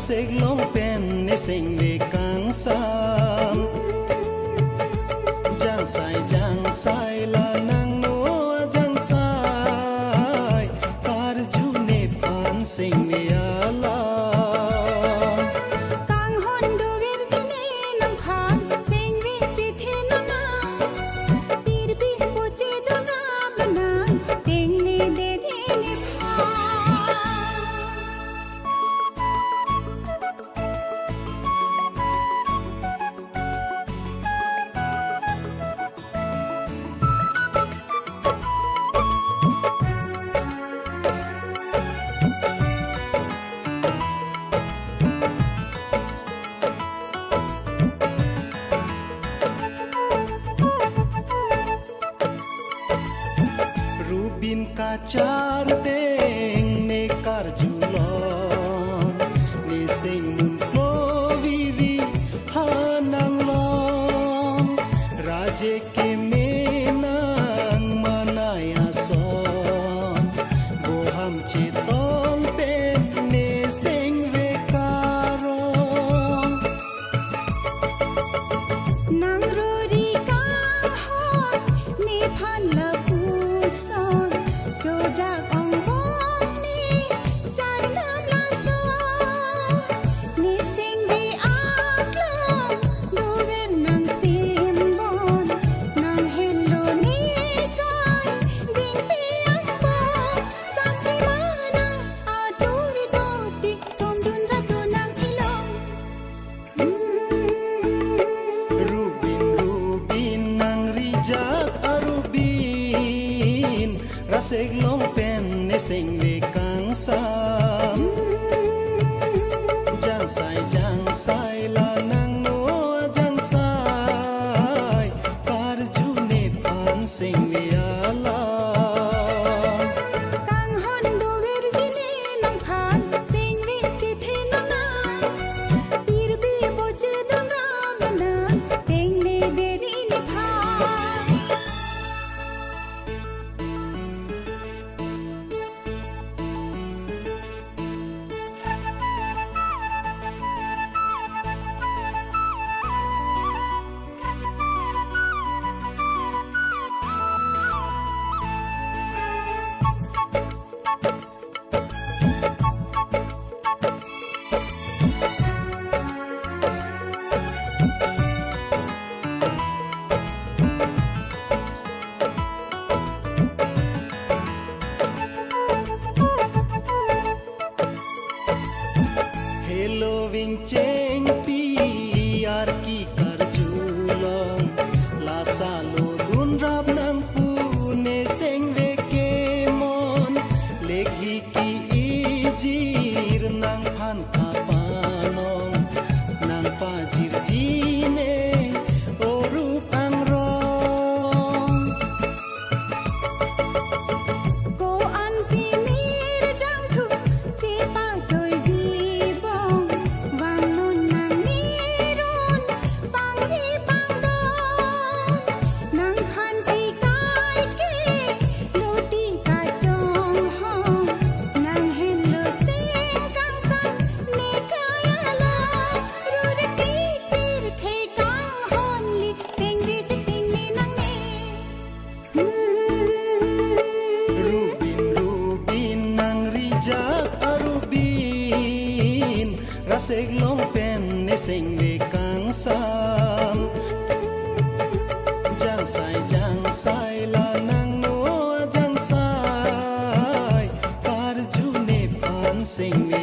rasik long pen ne sing le kang sam jang sai la nang no jang sai kar ju ne pan sing me ala kang hon do vir jine nam khan sing vi chi the na na pir bi po che do na bana ting ni de de ni pha rubin ka char teng ne kar julon ni sing mun ko vi vi hanang long raje ke menang manaya son bo ham chi tong pen ne sing ve karong nang ro ri kang hon ni phan la pu son jo ja kong bom ni chan nam la so ni sing vi a klom do ver nang sim bon nang hello ni kai ding pi ang bo sam pi mana a tu ri do ti som dun ra do nang ilong Rubin nang rijak arubin rasik long pen ne sing le kang sam jang sai la nang no jang sai kar ju ne pan sing me ala kang hon do vir jine nam khan sing vi chi the na na pir bi bo che do na bana ting ni de di ni pha hello ving cheng pi ar ki kar julong la salo dun rap nang pu ne sing ve ke mon lekhi ki ijir nang phan ka panong nang pa jir jine oru pang rong ko an si mir jang thu chi pa choi ji bong wang non nang ni ron pang ri pang dong nang khan si kai ke lo ti ka chong hong nang hen lo sing kang san ne kaya lo ru ri ti tir the kang hon li sing vi chi ting ni nang ne Rubin nang rijak arubin rasik long pen ne sing le kang sam jang sai la nang no jang sai kar ju ne pan sing me